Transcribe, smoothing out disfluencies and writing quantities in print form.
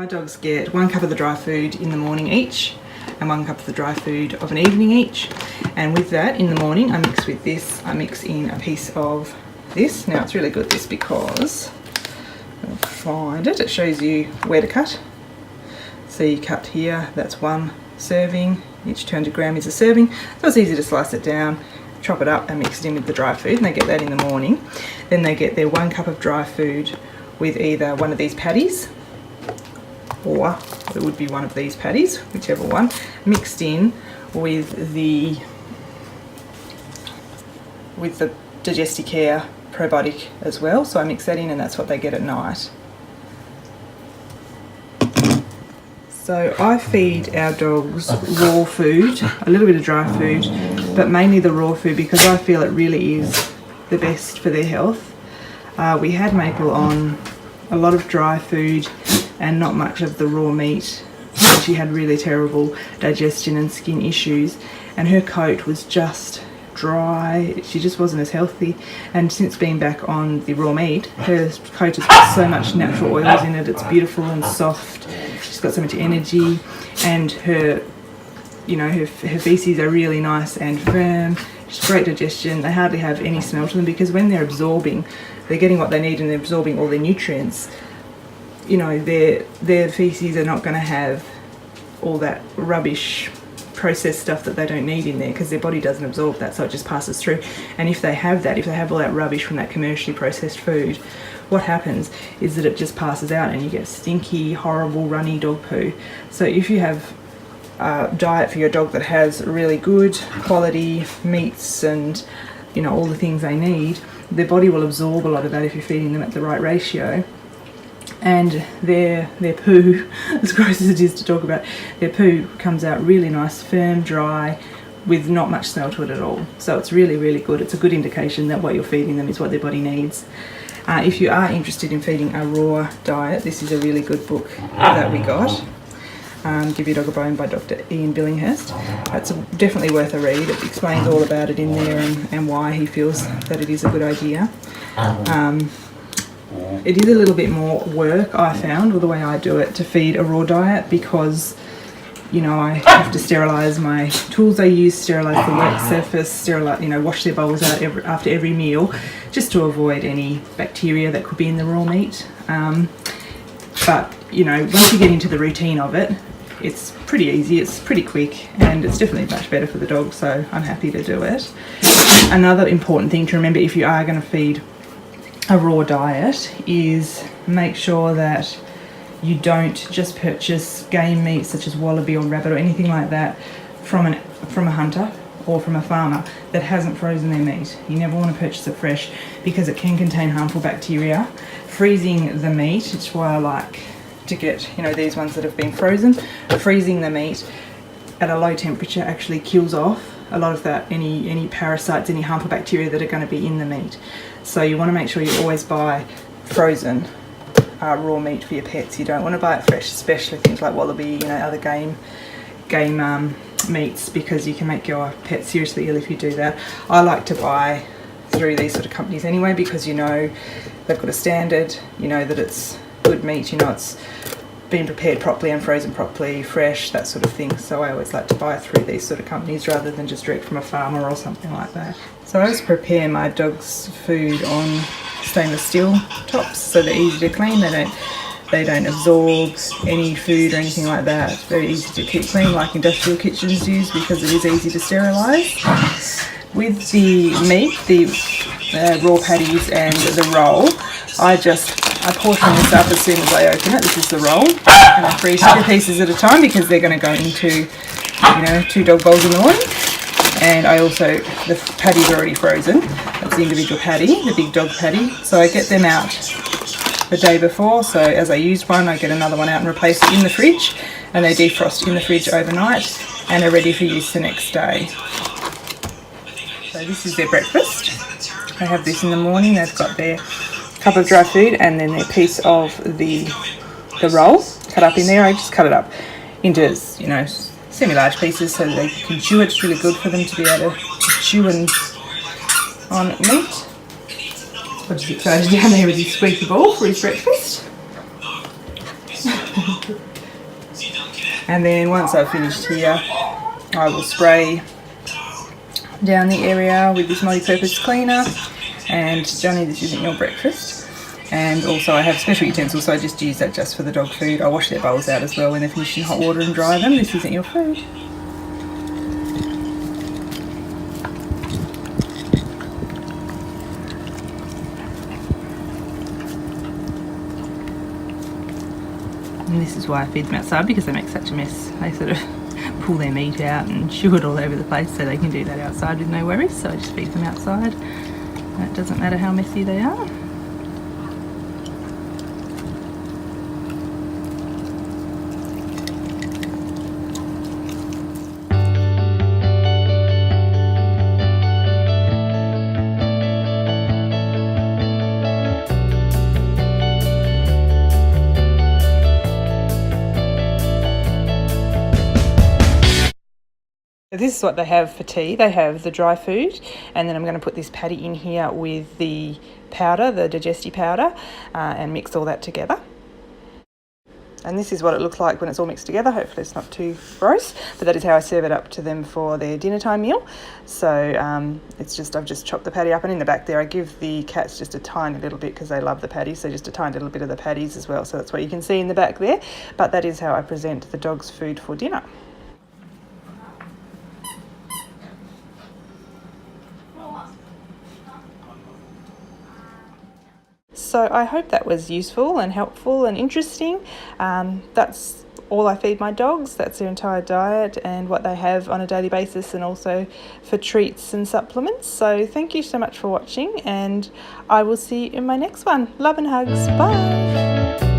My dogs get 1 cup of the dry food in the morning each and 1 cup of the dry food of an evening each. And with that, in the morning, I mix with this, I mix in a piece of this. Now it's really good this because, I'll find it, it shows you where to cut. So you cut here, that's 1 serving, each 200 gram is a serving. So it's easy to slice it down, chop it up and mix it in with the dry food, and they get that in the morning. Then they get their 1 cup of dry food with either one of these patties, or it would be one of these patties, whichever one, mixed in with the Digesti-Care probiotic as well. So I mix that in and that's what they get at night. So I feed our dogs raw food, a little bit of dry food, but mainly the raw food because I feel it really is the best for their health. We had Maple on a lot of dry food and not much of the raw meat. She had really terrible digestion and skin issues, and her coat was just dry. She just wasn't as healthy, and since being back on the raw meat, her coat has got so much natural oils in it. It's beautiful and soft. She's got so much energy, and her, you know, her feces are really nice and firm. She's great digestion. They hardly have any smell to them because when they're absorbing, they're getting what they need and they're absorbing all their nutrients. You know, their feces are not going to have all that rubbish processed stuff that they don't need in there because their body doesn't absorb that, so it just passes through. And if they have that, if they have all that rubbish from that commercially processed food, what happens is that it just passes out and you get stinky, horrible, runny dog poo. So if you have a diet for your dog that has really good quality meats and, you know, all the things they need, their body will absorb a lot of that if you're feeding them at the right ratio. And their poo, as gross as it is to talk about, their poo comes out really nice, firm, dry, with not much smell to it at all. So it's really, really good. It's a good indication that what you're feeding them is what their body needs. If you are interested in feeding a raw diet, this is a really good book that we got. Give Your Dog a Bone by Dr. Ian Billinghurst. It's definitely worth a read. It explains all about it in there and why he feels that it is a good idea. It is a little bit more work, I found, with the way I do it, to feed a raw diet because, you know, I have to sterilise my tools I use, sterilise the wet surface, sterilise, you know, wash their bowls out after every meal, just to avoid any bacteria that could be in the raw meat. But, you know, once you get into the routine of it, it's pretty easy, it's pretty quick, and it's definitely much better for the dog, so I'm happy to do it. Another important thing to remember if you are going to feed a raw diet is make sure that you don't just purchase game meat such as wallaby or rabbit or anything like that from a hunter or from a farmer that hasn't frozen their meat. You never want to purchase it fresh because it can contain harmful bacteria. Freezing the meat, it's why I like to get, you know, these ones that have been frozen. Freezing the meat at a low temperature actually kills off a lot of that, any parasites, any harmful bacteria that are going to be in the meat. So you want to make sure you always buy frozen raw meat for your pets. You don't want to buy it fresh, especially things like wallaby, you know, other game meats, because you can make your pet seriously ill if you do that. I like to buy through these sort of companies anyway because, you know, they've got a standard, you know that it's good meat, you know it's been prepared properly and frozen properly, fresh, that sort of thing. So I always like to buy through these sort of companies rather than just direct from a farmer or something like that. So I always prepare my dog's food on stainless steel tops so they're easy to clean. They don't absorb any food or anything like that. It's very easy to keep clean like industrial kitchens use because it is easy to sterilise. With the meat, the raw patties and the roll, I portion this up as soon as I open it. This is the roll, and I freeze 2 pieces at a time because they're going to go into, you know, 2 dog bowls in the morning. And I also, the patty's already frozen. That's the individual patty, the big dog patty. So I get them out the day before. So as I use one, I get another one out and replace it in the fridge, and they defrost in the fridge overnight and are ready for use the next day. So this is their breakfast. They have this in the morning. They've got their cup of dry food and then their piece of the roll cut up in there. I just cut it up into, you know, semi-large pieces so that they can chew it. It's really good for them to be able to chew on meat. I'm just excited down there with his squeaky ball for his breakfast. And then once I've finished here, I will spray down the area with this multi-purpose cleaner. And Johnny, this isn't your breakfast. And also I have special utensils, so I just use that just for the dog food. I wash their bowls out as well when they're finished in hot water and dry them. This isn't your food. And this is why I feed them outside, because they make such a mess. They sort of pull their meat out and chew it all over the place, so they can do that outside with no worries. So I just feed them outside. And it doesn't matter how messy they are. This is what they have for tea. They have the dry food, and then I'm going to put this patty in here with the powder, the digestive powder, and mix all that together. And this is what it looks like when it's all mixed together. Hopefully it's not too gross, but that is how I serve it up to them for their dinner time meal. So it's just, I've just chopped the patty up, and in the back there I give the cats just a tiny little bit because they love the patties, so just a tiny little bit of the patties as well. So that's what you can see in the back there, but that is how I present the dog's food for dinner. So I hope that was useful and helpful and interesting. That's all I feed my dogs. That's their entire diet and what they have on a daily basis, and also for treats and supplements. So thank you so much for watching, and I will see you in my next one. Love and hugs. Bye.